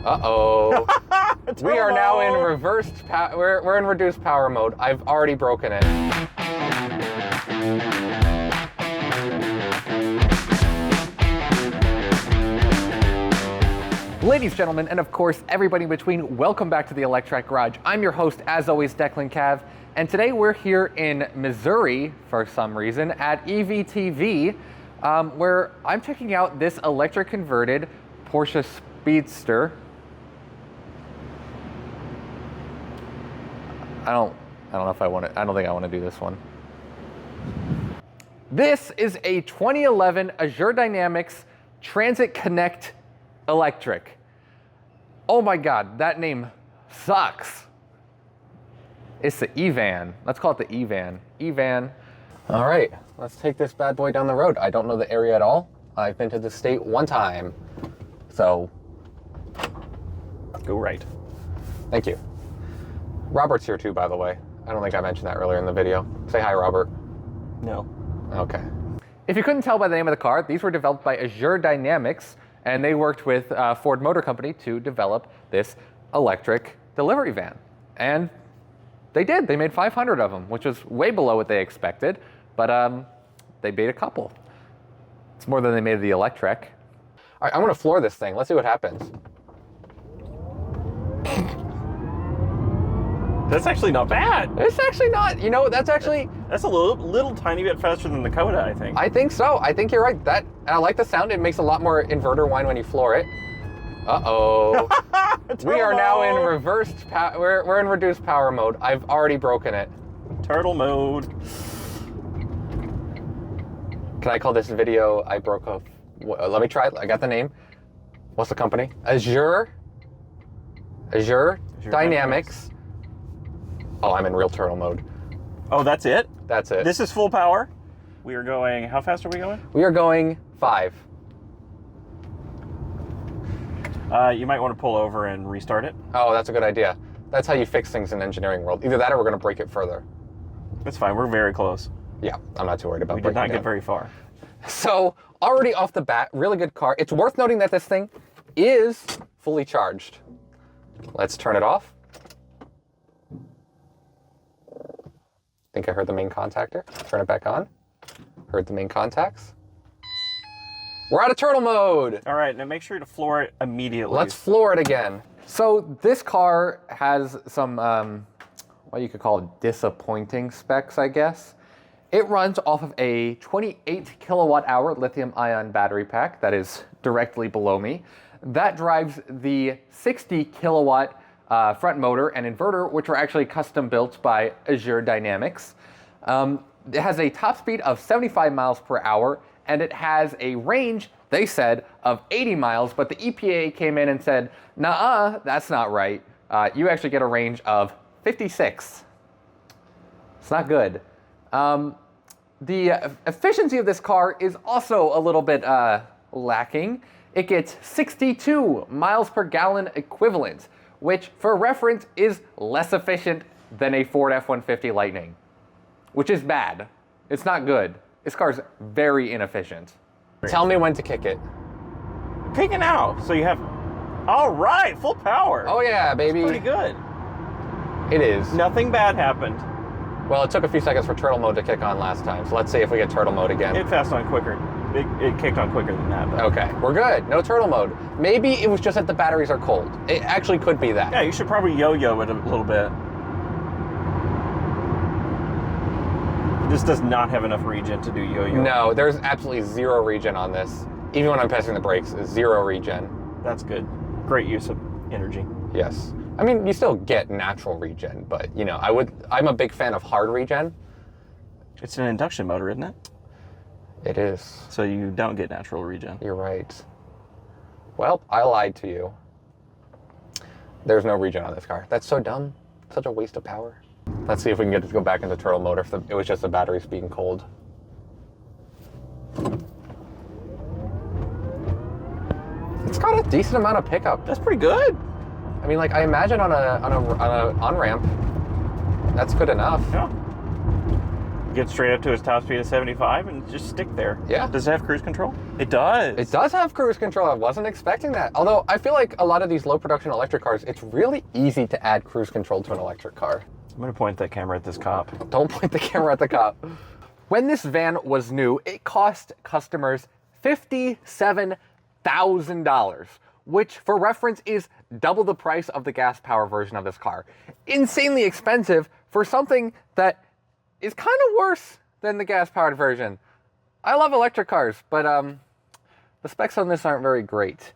Uh-oh. We are now in reversed power. We're in reduced power mode. I've already broken it. Ladies, gentlemen, and of course, everybody in between, welcome back to the Electrek Garage. I'm your host, as always, Declan Cav, and today we're here in Missouri, for some reason, at EVTV, where I'm checking out this electric converted Porsche Speedster. I don't know if I want to, I don't think I want to do this one. This is a 2011 Azure Dynamics Transit Connect Electric. Oh my God, that name sucks. It's the E-Van. Let's call it the E-Van. E-Van. All right, let's take this bad boy down the road. I don't know the area at all. I've been to the state one time. So, go right. Thank you. Robert's here too, by the way. I don't think I mentioned that earlier in the video. Say hi, Robert. No. Okay. If you couldn't tell by the name of the car, these were developed by Azure Dynamics, and they worked with Ford Motor Company to develop this electric delivery van. And they did. They made 500 of them, which was way below what they expected, but they made a couple. It's more than they made of the Electrek. All right, I'm gonna floor this thing. Let's see what happens. That's actually not bad. It's actually not, you know, that's a little tiny bit faster than the Coda, I think. I think so. I think you're right. And I like the sound. It makes a lot more inverter whine when you floor it. Uh-oh. We are now in reversed power. We're in reduced power mode. I've already broken it. Turtle mode. Can I call this video I broke off? Let me try it. I got the name. What's the company? Azure Dynamics. Oh, I'm in real turtle mode. Oh, that's it? That's it. This is full power. We are going, how fast are we going? We are going 5. You might want to pull over and restart it. Oh, that's a good idea. That's how you fix things in engineering world. Either that or we're going to break it further. That's fine. We're very close. Yeah, I'm not too worried about We breaking did not down. get very far. So, already off the bat, really good car. It's worth noting that this thing is fully charged. Let's turn it off. Think I heard the main contactor. Turn it back on. Heard the main contacts. We're out of turtle mode. All right, now make sure to floor it immediately. Let's floor it again. So this car has some, what you could call disappointing specs, I guess. It runs off of a 28 kilowatt hour lithium ion battery pack that is directly below me. That drives the 60 kilowatt front motor and inverter, which were actually custom built by Azure Dynamics. It has a top speed of 75 miles per hour, and it has a range, they said, of 80 miles, but the EPA came in and said, nah, that's not right. You actually get a range of 56. It's not good. The efficiency of this car is also a little bit lacking. It gets 62 miles per gallon equivalent, which, for reference, is less efficient than a Ford F-150 Lightning, which is bad. It's not good. This car's very inefficient. Tell me when to kick it. Kick it now. So you have, all right, full power. Oh yeah, baby. That's pretty good. It is. Nothing bad happened. Well, it took a few seconds for turtle mode to kick on last time, so let's see if we get turtle mode again. It fast on quicker. It kicked on quicker than that, though. Okay, we're good. No turtle mode. Maybe it was just that the batteries are cold. It actually could be that. Yeah, you should probably yo-yo it a little bit. This does not have enough regen to do yo-yo. No, there's absolutely zero regen on this. Even when I'm pressing the brakes, zero regen. That's good. Great use of energy. Yes. I mean, you still get natural regen, but you know, I'm a big fan of hard regen. It's an induction motor, isn't it? It is. So you don't get natural regen. You're right. Well, I lied to you. There's no regen on this car. That's so dumb. Such a waste of power. Let's see if we can get it to go back into turtle mode if it was just the batteries being cold. It's got a decent amount of pickup. That's pretty good. I mean, like, I imagine on a on-ramp, that's good enough. Yeah. get straight up to its top speed of 75 and just stick there. Yeah. Does it have cruise control? It does. It does have cruise control. I wasn't expecting that. Although I feel like a lot of these low production electric cars, it's really easy to add cruise control to an electric car. I'm going to point that camera at this cop. Don't point the camera at the cop. When this van was new, it cost customers $57,000, which for reference is double the price of the gas power version of this car. Insanely expensive for something that is kind of worse than the gas powered version. I love electric cars, but the specs on this aren't very great.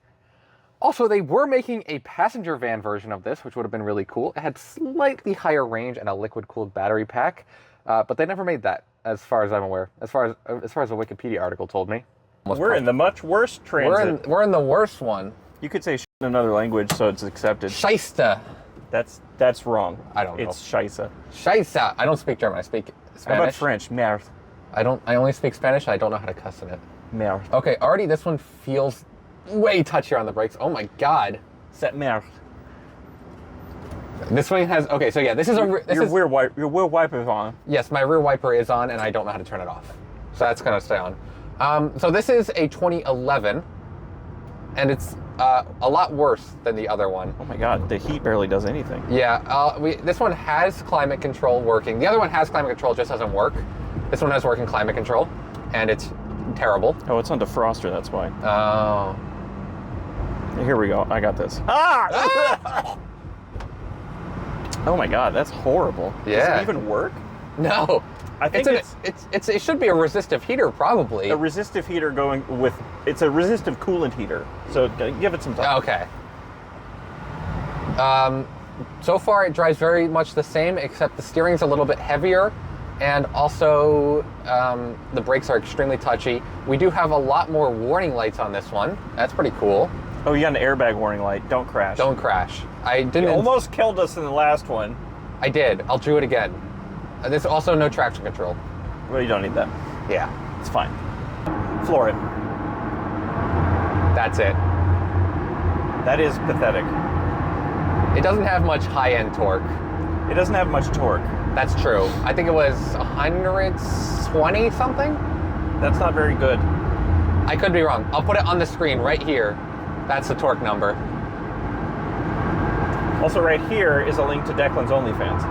Also, they were making a passenger van version of this, which would have been really cool. It had slightly higher range and a liquid-cooled battery pack, but they never made that, as far as I'm aware. As far as a Wikipedia article told me. We're in the much worse transit. We're in the worst one. You could say in another language, so it's accepted. Scheisse. That's wrong. I don't know. It's scheisse. Scheisse. I don't speak German. I speak Spanish. How about French? Merde. I only speak Spanish. I don't know how to cuss in it. Merde. Okay, already this one feels way touchier on the brakes. Oh my god. C'est merde. This one has, okay, so yeah, this is your rear wiper is on. Yes, my rear wiper is on and I don't know how to turn it off. So that's gonna stay on. So this is a 2011 and it's a lot worse than the other one. Oh my god, the heat barely does anything. Yeah, this one has climate control working. The other one has climate control, just doesn't work. This one has working climate control and it's terrible. Oh, it's on defroster, that's why. Oh. Here we go, I got this. Ah! Oh my god, that's horrible. Yeah. Does it even work? No. I think it should be a resistive heater, probably. A resistive heater going with, it's a resistive coolant heater. So give it some time. Okay. So far it drives very much the same, except the steering's a little bit heavier, and also the brakes are extremely touchy. We do have a lot more warning lights on this one. That's pretty cool. Oh, you got an airbag warning light. Don't crash. Don't crash. I didn't. You almost killed us in the last one. I did. I'll do it again. There's also no traction control. Well, you don't need that. Yeah. It's fine. Floor it. That's it. That is pathetic. It doesn't have much high-end torque. It doesn't have much torque. That's true. I think it was 120 something? That's not very good. I could be wrong. I'll put it on the screen right here. That's the torque number. Also right here is a link to Declan's OnlyFans.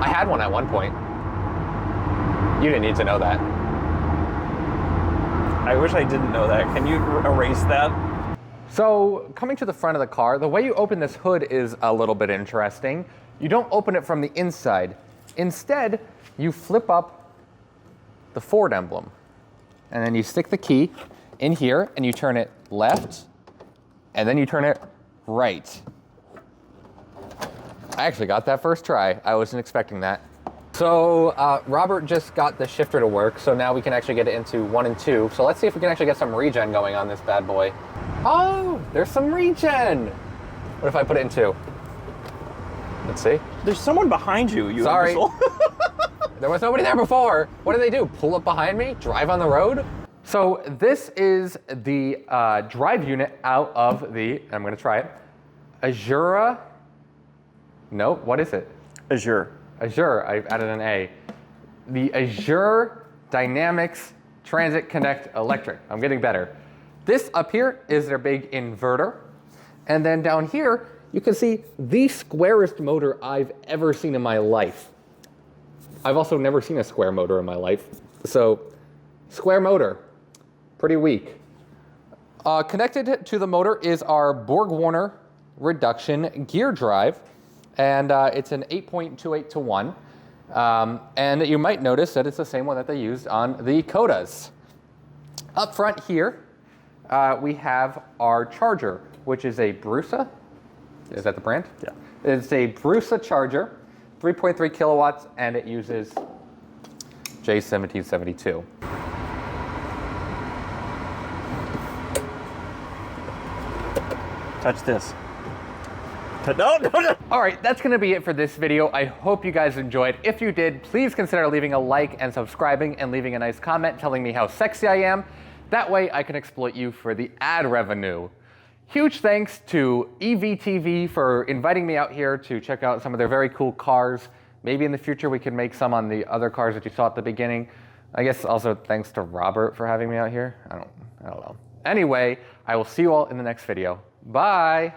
I had one at one point. You didn't need to know that. I wish I didn't know that. Can you erase that? So, coming to the front of the car, the way you open this hood is a little bit interesting. You don't open it from the inside. Instead, you flip up the Ford emblem. And then you stick the key in here and you turn it left, and then you turn it right. I actually got that first try. I wasn't expecting that. So Robert just got the shifter to work, so now we can actually get it into 1 and 2. So let's see if we can actually get some regen going on this bad boy. Oh, there's some regen. What if I put it in 2? Let's see. There's someone behind you, you Sorry. imbecile. There was nobody there before. What do they do? Pull up behind me? Drive on the road? So this is the drive unit out of the, I'm gonna try it, Azure. No, what is it? Azure. Azure, I've added an A. The Azure Dynamics Transit Connect Electrek. I'm getting better. This up here is their big inverter. And then down here, you can see the squarest motor I've ever seen in my life. I've also never seen a square motor in my life. So, square motor, pretty weak. Connected to the motor is our Borg-Warner reduction gear drive. And it's an 8.28 to 1. And you might notice that it's the same one that they used on the Kodas. Up front here, we have our charger, which is a Brusa. Is that the brand? Yeah. It's a Brusa charger, 3.3 kilowatts, and it uses J1772. Touch this. No. All right, that's gonna be it for this video. I hope you guys enjoyed. If you did, please consider leaving a like and subscribing and leaving a nice comment telling me how sexy I am. That way I can exploit you for the ad revenue. Huge thanks to EVTV for inviting me out here to check out some of their very cool cars Maybe in the future we could make some on the other cars that you saw at the beginning. I guess also thanks to Robert for having me out here. I don't know. Anyway, I will see you all in the next video. Bye.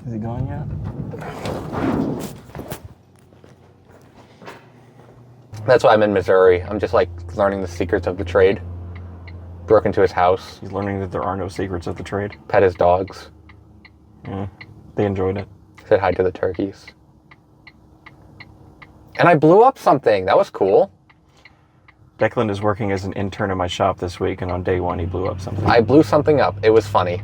Is he gone yet? That's why I'm in Missouri. I'm just like learning the secrets of the trade. Broke into his house. He's learning that there are no secrets of the trade. Pet his dogs. They enjoyed it. Said hi to the turkeys. And I blew up something. That was cool. Declan is working as an intern in my shop this week, and on day one he blew up something. I blew something up. It was funny.